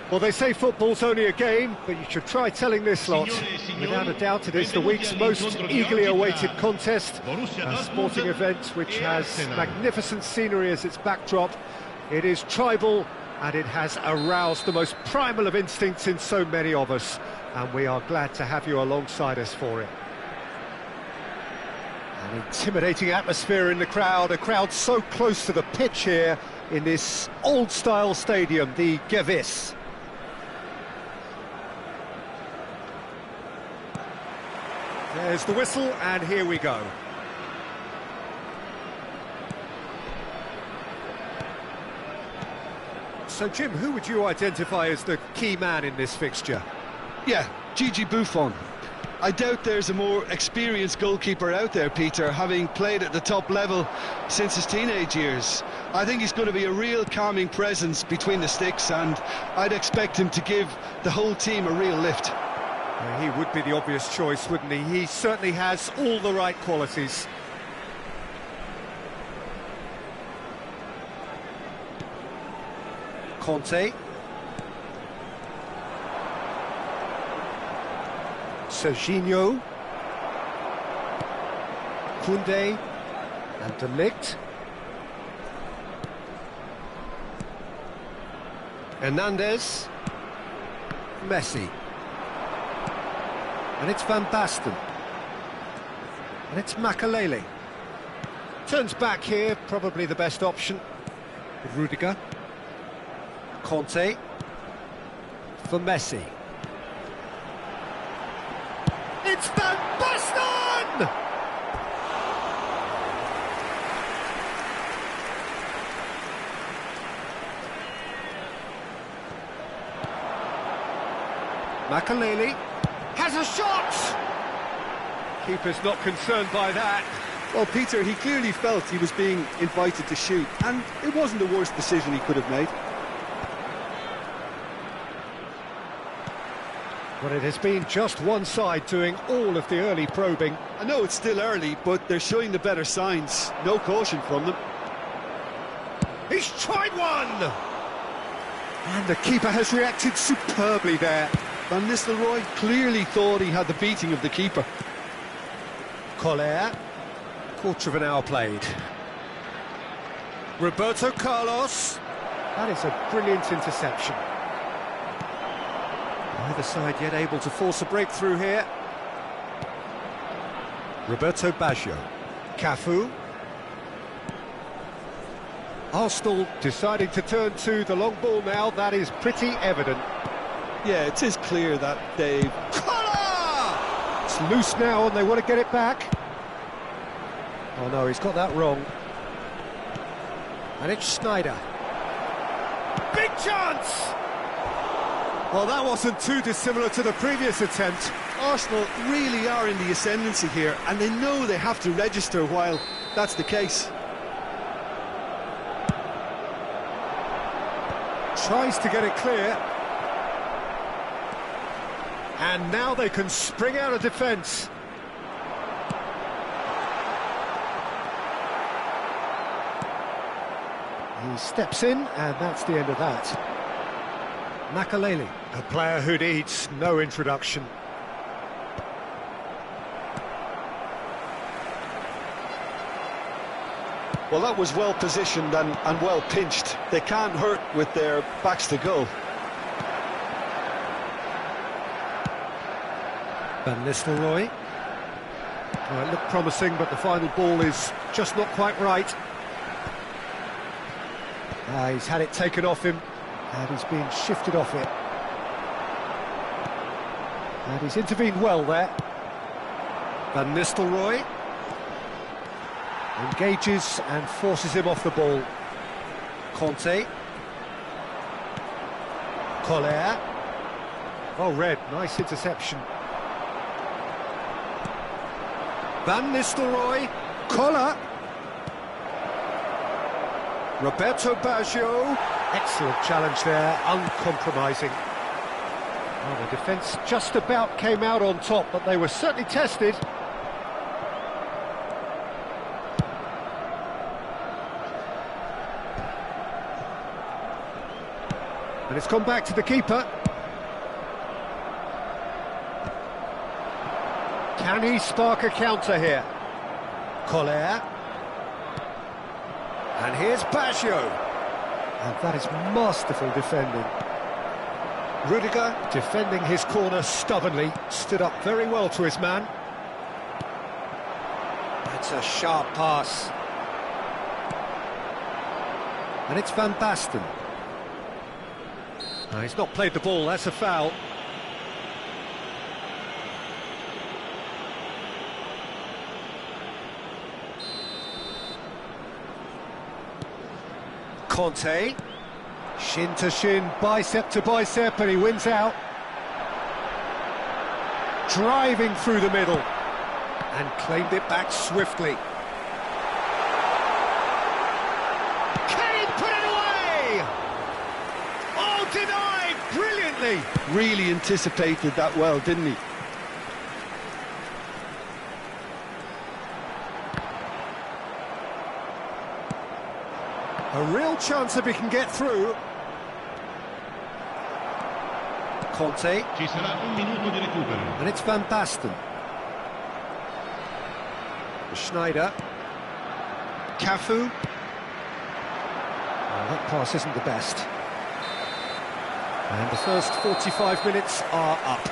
Well, they say football's only a game, but you should try telling this lot. Without a doubt, it is the week's most eagerly awaited contest, a sporting event which has magnificent scenery as its backdrop. It is tribal, and it has aroused the most primal of instincts in so many of us, and we are glad to have you alongside us for it. An intimidating atmosphere in the crowd, a crowd so close to the pitch here in this old-style stadium, the Gewiss. There's the whistle, and here we go. So, Jim, who would you identify as the key man in this fixture? Yeah, Gigi Buffon. I doubt there's a more experienced goalkeeper out there, Peter, having played at the top level since his teenage years. I think he's going to be a real calming presence between the sticks, and I'd expect him to give the whole team a real lift. He would be the obvious choice, wouldn't he? He certainly has all the right qualities. Conte. Serginho. Koundé. And De Ligt. Hernandez. Messi. And it's Van Basten. And it's Makalele. Turns back here, probably the best option. Rudiger. Conte. For Messi. It's Van Basten! Makalele. Has a shot! Keeper's not concerned by that. Well, Peter, he clearly felt he was being invited to shoot, and it wasn't the worst decision he could have made. Well, it has been just one side doing all of the early probing. I know it's still early, but they're showing the better signs. No caution from them. He's tried one! And the keeper has reacted superbly there. Van Nistelrooy clearly thought he had the beating of the keeper. Collier, quarter of an hour played. Roberto Carlos. That is a brilliant interception. Neither side yet able to force a breakthrough here. Roberto Baggio. Cafu. Arsenal deciding to turn to the long ball now, that is pretty evident. Yeah, it is clear that they've... Collar! It's loose now and they want to get it back. Oh no, he's got that wrong. And it's Sneijder. Big chance! Well, that wasn't too dissimilar to the previous attempt. Arsenal really are in the ascendancy here, and they know they have to register while that's the case. Tries to get it clear. And now they can spring out of defence. He steps in, and that's the end of that. Makalele, a player who needs no introduction. Well, that was well positioned and well pinched. They can't hurt with their backs to goal. Van Nistelrooy. Oh, it looked promising, but the final ball is just not quite right. He's had it taken off him, and he's being shifted off it. And he's intervened well there. Van Nistelrooy engages and forces him off the ball. Conte. Collier. Oh, red, nice interception. Van Nistelrooy. Collar. Roberto Baggio. Excellent challenge there, uncompromising. Well, the defence just about came out on top, but they were certainly tested. And And it's gone back to the keeper. Can he spark a counter here? Collier. And here's Baggio. And that is masterful defending. Rudiger, defending his corner stubbornly, stood up very well to his man. That's a sharp pass. And it's Van Basten. No, he's not played the ball, that's a foul. Conte, shin to shin, bicep to bicep, and he wins out. Driving through the middle, and claimed it back swiftly. Can he put it away? Oh, denied brilliantly. Really anticipated that well, didn't he? A real chance if he can get through. Conte. Ci sarà un minuto di recupero. And it's Van Basten. Schneider. Cafu. Well, that pass isn't the best. And the first 45 minutes are up.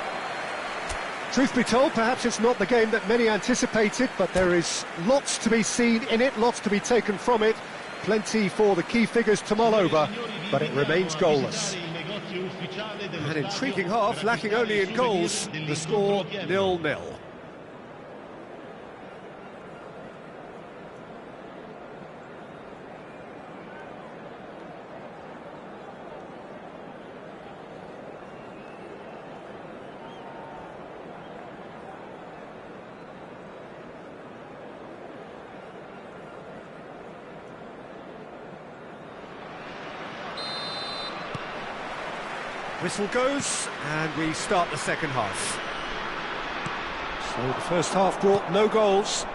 Truth be told, perhaps it's not the game that many anticipated, but there is lots to be seen in it, lots to be taken from it. Plenty for the key figures to mull over, but it remains goalless. An intriguing half, lacking only in goals, the score 0-0. Whistle goes, and we start the second half. So the first half brought no goals.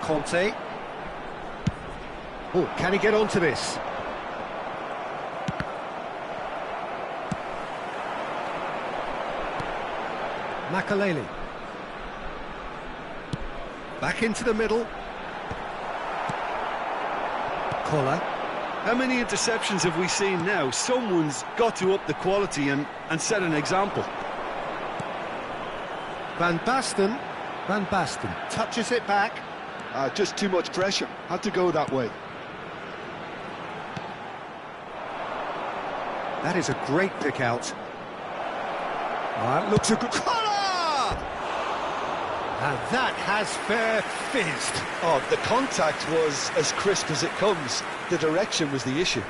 Conte. Oh, can he get onto this? Makaleli. Back into the middle. Koller. How many interceptions have we seen now? Someone's got to up the quality and set an example. Van Basten. Van Basten touches it back. Just too much pressure. Had to go that way. That is a great pick out. That looks a good... Collar! And that has fair fizzed. Oh, the contact was as crisp as it comes. The direction was the issue.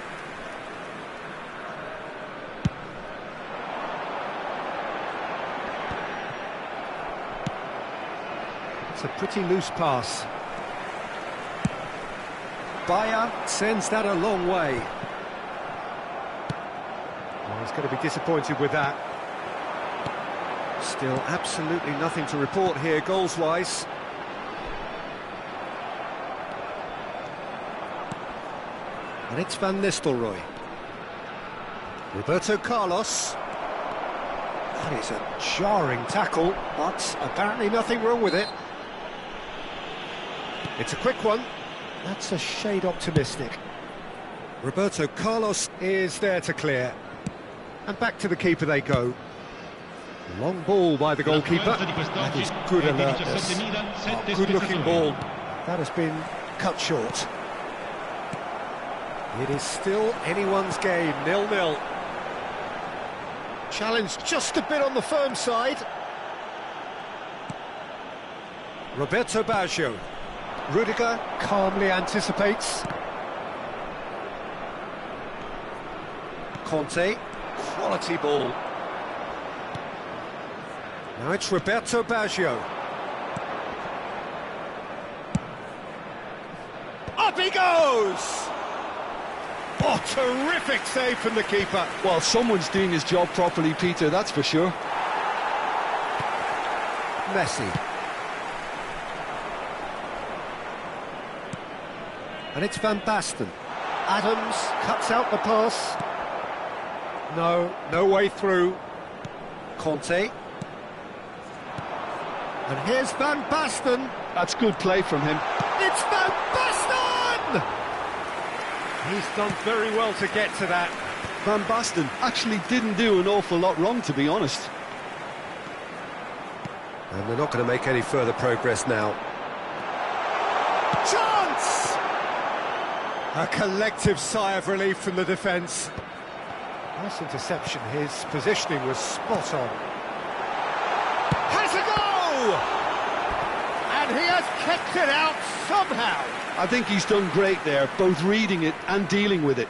It's a pretty loose pass. Bayer sends that a long way. Well, he's going to be disappointed with that. Still absolutely nothing to report here goals-wise. And it's Van Nistelrooy. Roberto Carlos. That is a jarring tackle, but apparently nothing wrong with it. It's a quick one. That's a shade optimistic. Roberto Carlos is there to clear. And back to the keeper they go. Long ball by the goalkeeper. That is good alertness. Oh, good-looking ball. That has been cut short. It is still anyone's game, 0-0. Challenge just a bit on the firm side. Roberto Baggio. Rudiger calmly anticipates. Conte, quality ball. Now it's Roberto Baggio. Up he goes! Oh, terrific save from the keeper. Well, someone's doing his job properly, Peter, that's for sure. Messi. And it's Van Basten. Adams cuts out the pass. No way through. Conte. And here's Van Basten. That's good play from him. It's Van Basten! He's done very well to get to that. Van Basten actually didn't do an awful lot wrong, to be honest. And they're not going to make any further progress now. Chance! A collective sigh of relief from the defence. Nice interception, his positioning was spot on. Has a go! And he has kept it out somehow. I think he's done great there, both reading it and dealing with it.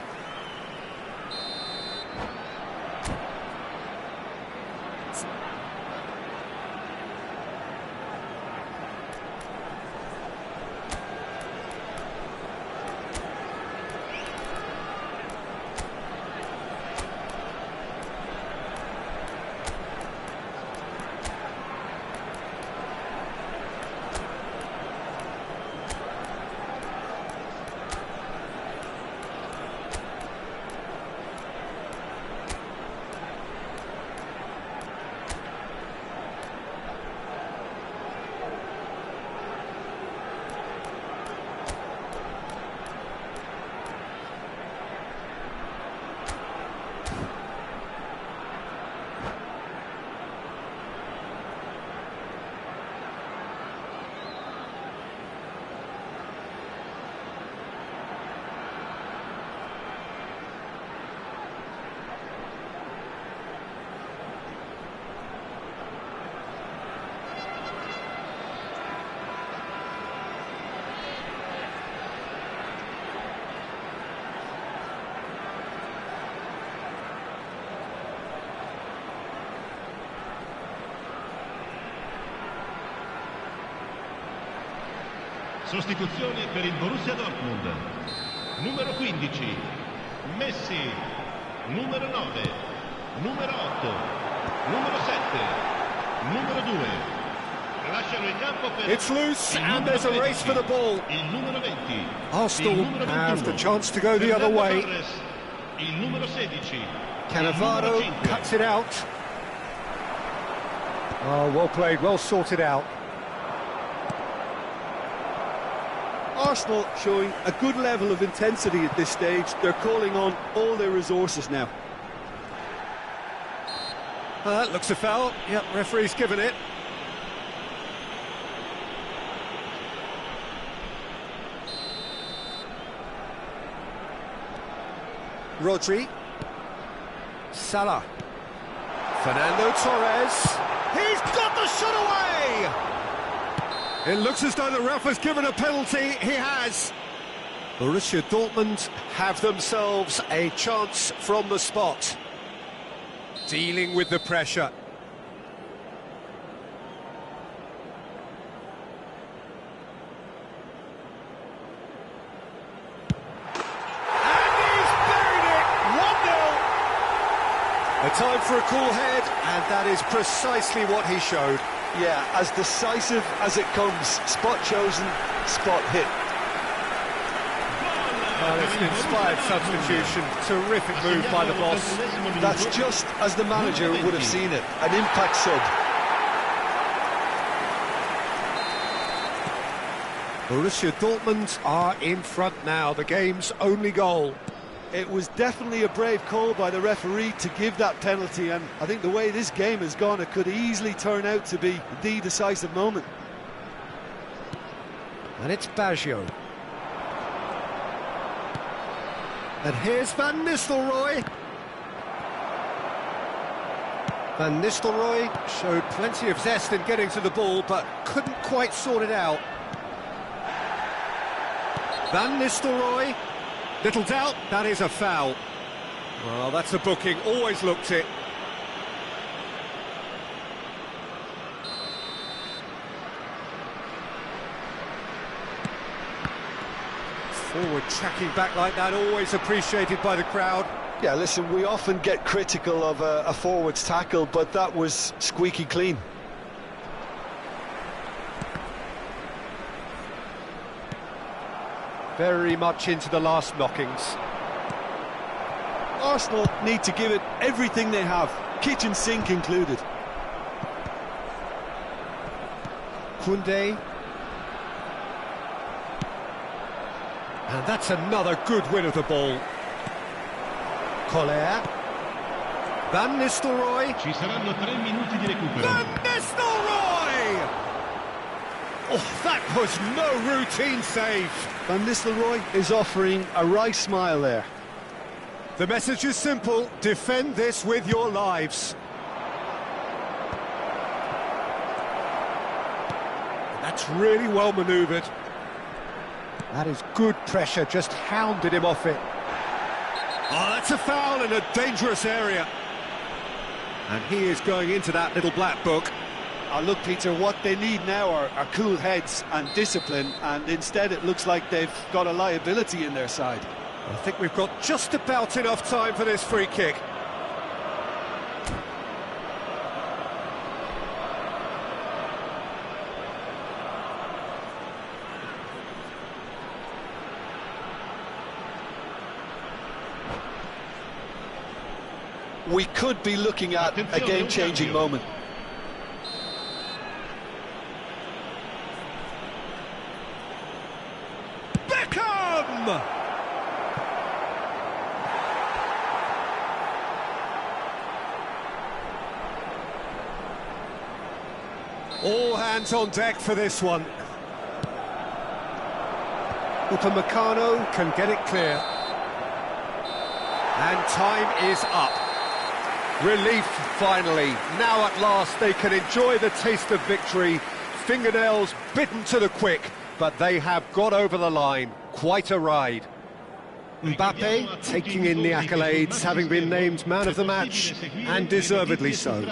Sostituzioni per il Borussia Dortmund. Numero 15, Messi. Numero 9, numero 8, numero 7, numero 2. Lasciano in campo per It's loose and there's a race for the ball. Il numero 20. Arsenal have the chance to go the other way. Il numero 16. Cannavaro cuts it out. Oh, well played, well sorted out. Arsenal showing a good level of intensity at this stage. They're calling on all their resources now. That looks a foul. Yep, referee's given it. Rodri. Salah. Fernando Torres. He's got the shot away! It looks as though the ref has given a penalty. He has. Borussia Dortmund have themselves a chance from the spot. Dealing with the pressure. And he's buried it! 1-0. A time for a cool head, and that is precisely what he showed. Yeah, as decisive as it comes. Spot chosen, spot hit. Well, it's an inspired substitution. Terrific move by the boss. That's just as the manager would have seen it. An impact sub. Borussia Dortmund are in front now. The game's only goal. It was definitely a brave call by the referee to give that penalty, and I think the way this game has gone, it could easily turn out to be the decisive moment. And it's Baggio. And here's Van Nistelrooy. Van Nistelrooy showed plenty of zest in getting to the ball, but couldn't quite sort it out. Van Nistelrooy. Little doubt, that is a foul. Well, that's a booking, always looked it. Forward tracking back like that, always appreciated by the crowd. Yeah, listen, we often get critical of a forward's tackle, but that was squeaky clean. Very much into the last knockings. Arsenal need to give it everything they have, kitchen sink included. Koundé. And that's another good win of the ball. Collier. Van Nistelrooy. Ci saranno 3 minuti di recupero. Van Nistelrooy! Oh, that was no routine save. Van Nistelrooy is offering a right smile there. The message is simple: defend this with your lives. That's really well manoeuvred. That is good pressure, just hounded him off it. Oh, that's a foul in a dangerous area. And he is going into that little black book. Look, Peter, what they need now are cool heads and discipline, and instead it looks like they've got a liability in their side. I think we've got just about enough time for this free kick. We could be looking at a game-changing moment. Beckham! All hands on deck for this one. Upamecano can get it clear. And time is up. Relief, finally. Now at last they can enjoy the taste of victory. Fingernails bitten to the quick, but they have got over the line. Quite a ride. Mbappe taking in the accolades, having been named man of the match, and deservedly so.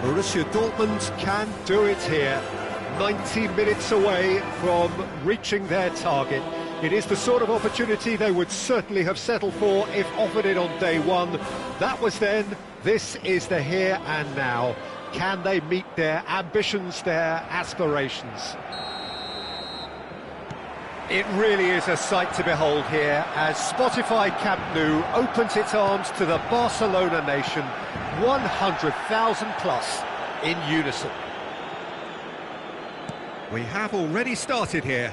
Borussia Dortmund can do it here. 90 minutes away from reaching their target. It is the sort of opportunity they would certainly have settled for if offered it on day one. That was then, this is the here and now. Can they meet their ambitions, their aspirations? It really is a sight to behold here as Spotify Camp Nou opens its arms to the Barcelona nation, 100,000 plus in unison. We have already started here.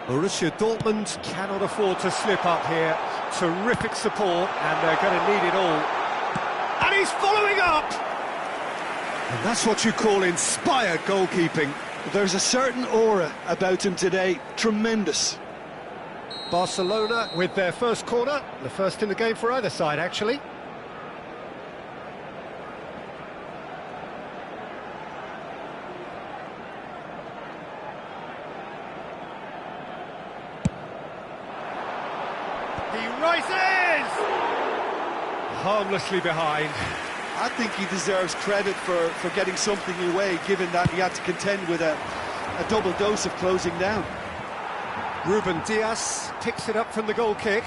Borussia Dortmund cannot afford to slip up here. Terrific support, and they're going to need it all. And he's following up! And that's what you call inspired goalkeeping. There's a certain aura about him today, tremendous. Barcelona with their first corner, the first in the game for either side, actually. He rises! Harmlessly behind. I think he deserves credit for getting something away, given that he had to contend with a double dose of closing down. Ruben Dias picks it up from the goal kick.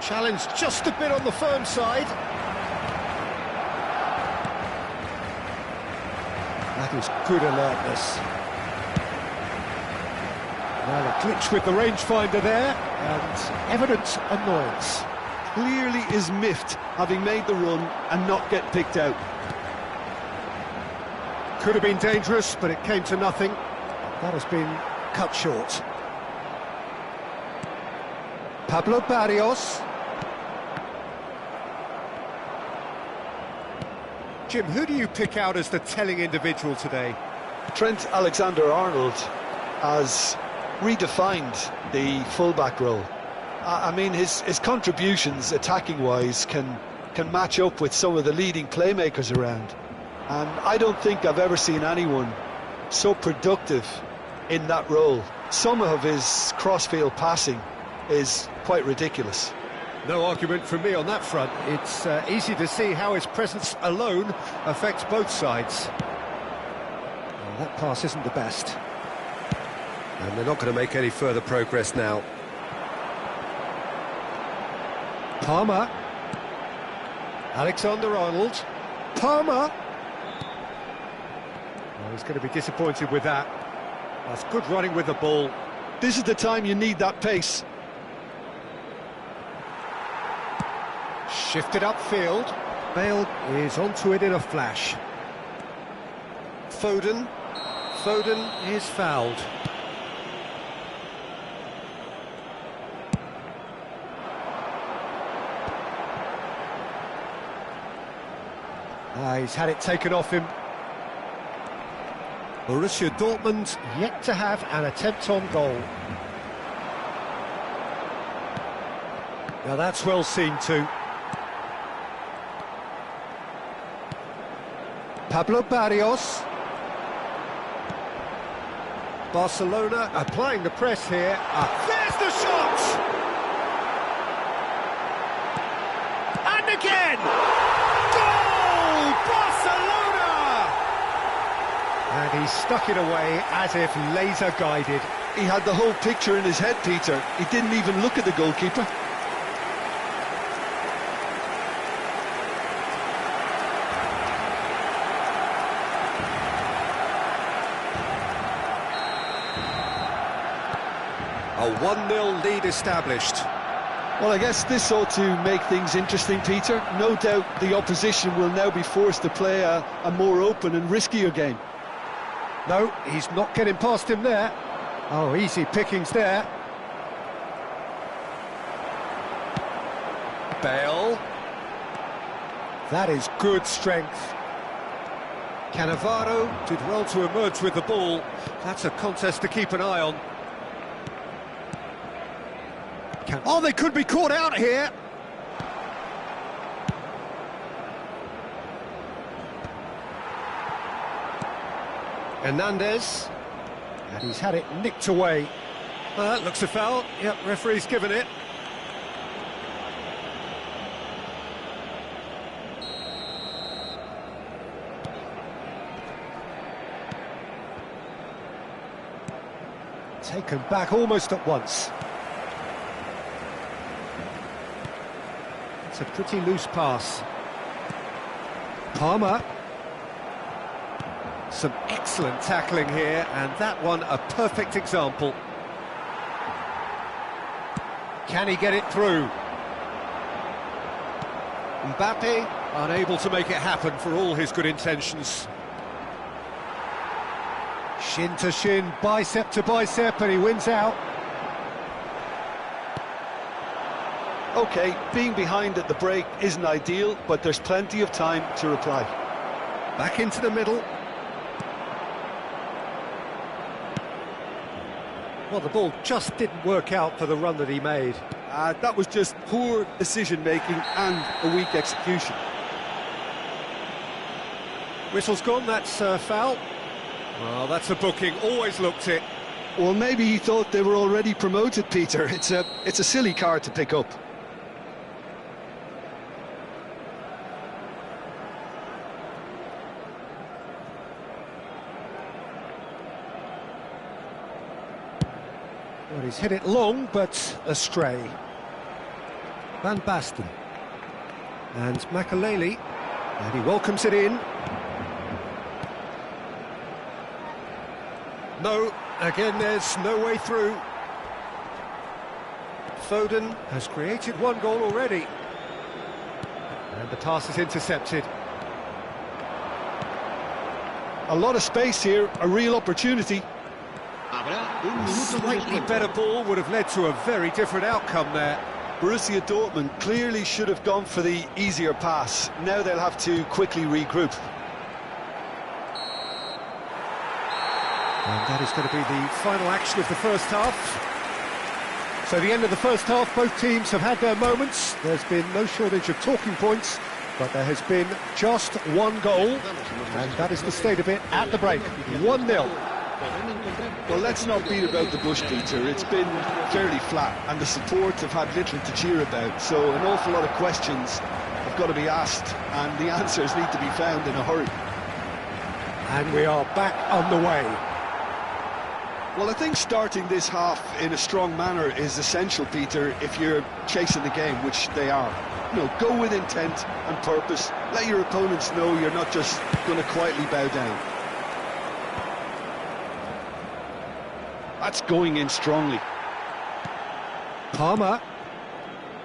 Challenged just a bit on the firm side. That is good alertness. Well, a glitch with the rangefinder there, and evident annoyance. Clearly is miffed, having made the run and not get picked out. Could have been dangerous, but it came to nothing. That has been cut short. Pablo Barrios. Jim, who do you pick out as the telling individual today? Trent Alexander-Arnold has redefined the fullback role. I mean, his contributions, attacking-wise, can match up with some of the leading playmakers around. And I don't think I've ever seen anyone so productive in that role. Some of his cross-field passing is quite ridiculous. No argument from me on that front. It's easy to see how his presence alone affects both sides. Well, that pass isn't the best. And they're not going to make any further progress now. Palmer. Alexander-Arnold. Palmer. Oh, he's going to be disappointed with that. That's good running with the ball. This is the time you need that pace. Shifted upfield. Bale is onto it in a flash. Foden. Foden is fouled. He's had it taken off him. Borussia Dortmund yet to have an attempt on goal. Now that's well seen too. Pablo Barrios. Barcelona applying the press here. There's the shot! And again! Goal! Barcelona! And he stuck it away as if laser guided. He had the whole picture in his head, Peter. He didn't even look at the goalkeeper. A 1-0 lead established. Well, I guess this ought to make things interesting, Peter. No doubt the opposition will now be forced to play a more open and riskier game. No, he's not getting past him there. Oh, easy pickings there. Bale. That is good strength. Cannavaro did well to emerge with the ball. That's a contest to keep an eye on. Oh, they could be caught out here. Hernandez. And he's had it nicked away. Well, that looks a foul. Yep, referee's given it. Taken back almost at once. It's a pretty loose pass. Palmer. Some excellent tackling here, and that one a perfect example. Can he get it through? Mbappe unable to make it happen for all his good intentions. Shin to shin, bicep to bicep, and he wins out. OK, being behind at the break isn't ideal, but there's plenty of time to reply. Back into the middle. Well, the ball just didn't work out for the run that he made. That was just poor decision-making and a weak execution. Whistle's gone, that's a foul. Well, that's a booking, always looked it. Well, maybe he thought they were already promoted, Peter. It's a silly card to pick up. Well, he's hit it long, but astray. Van Basten. And Makaleli. And he welcomes it in. No, again there's no way through. Foden has created one goal already. And the pass is intercepted. A lot of space here, a real opportunity. A slightly better ball would have led to a very different outcome there. Borussia Dortmund clearly should have gone for the easier pass. Now they'll have to quickly regroup. And that is going to be the final action of the first half. So the end of the first half, both teams have had their moments. There's been no shortage of talking points, but there has been just one goal, and that is the state of it at the break. 1-0. Well, let's not beat about the bush, Peter. It's been fairly flat, and the support have had little to cheer about, so an awful lot of questions have got to be asked, and the answers need to be found in a hurry. And we are back on the way. Well, I think starting this half in a strong manner is essential, Peter, if you're chasing the game, which they are. You know, go with intent and purpose. Let your opponents know you're not just going to quietly bow down. That's going in strongly. Palmer.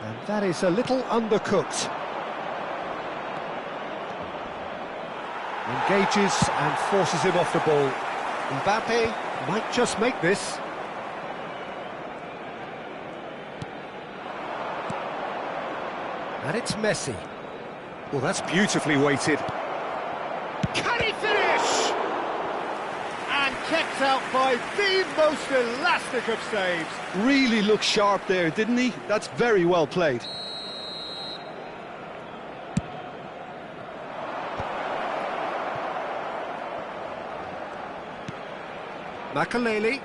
And that is a little undercooked. Engages and forces him off the ball. Mbappe might just make this. And it's Messi. Well, that's beautifully weighted. Can he finish? And kept out by the most elastic of saves. Really looked sharp there, didn't he? That's very well played. Makaleli.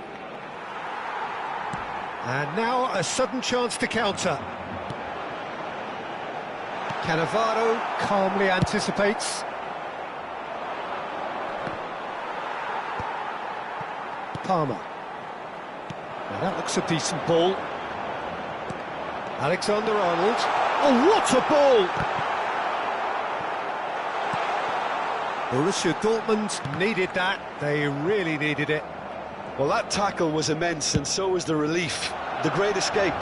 And now a sudden chance to counter. Cannavaro calmly anticipates. Palmer. Now that looks a decent ball. Alexander-Arnold. Oh, what a ball! Borussia Dortmund needed that. They really needed it. Well, that tackle was immense, and so was the relief. The great escape.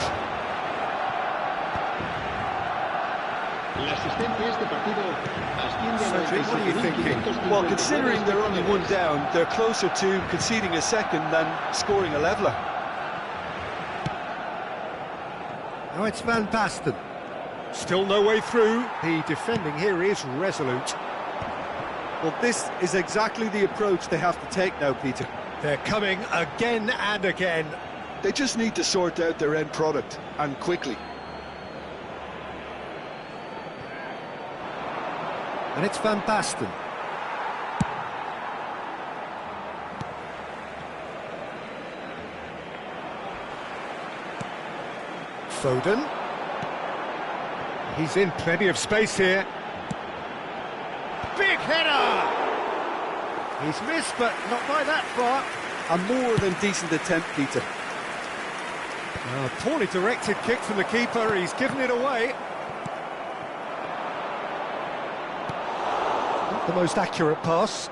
Cedric, what are you thinking? Well, considering they're only one down, they're closer to conceding a second than scoring a leveller. Now it's Van Basten. Still no way through. The defending here is resolute. Well, this is exactly the approach they have to take now, Peter. They're coming again and again. They just need to sort out their end product, and quickly. And it's Van Basten. Foden. He's in plenty of space here. Big header! He's missed, but not by that far. A more than decent attempt, Peter. Poorly directed kick from the keeper, he's given it away. Not the most accurate pass.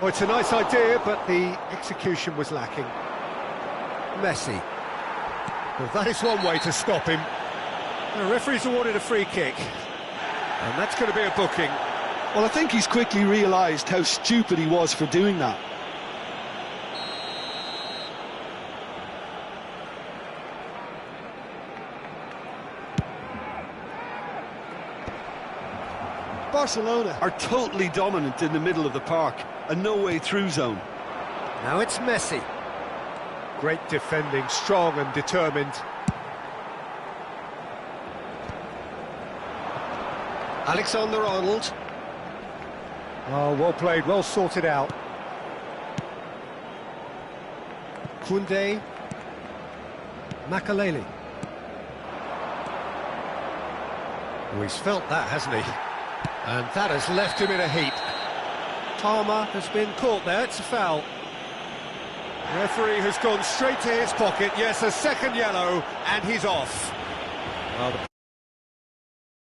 Oh, it's a nice idea, but the execution was lacking. Messi. Well, that is one way to stop him. The referee's awarded a free kick, and that's going to be a booking. Well, I think he's quickly realised how stupid he was for doing that. Barcelona are totally dominant in the middle of the park, a no-way through zone. Now it's Messi. Great defending, strong and determined. Alexander-Arnold. Oh, well played, well sorted out. Koundé. Makaleli. Oh, he's felt that, hasn't he? And that has left him in a heap. Palmer has been caught there, it's a foul. Referee has gone straight to his pocket, yes, a second yellow, and he's off. Well,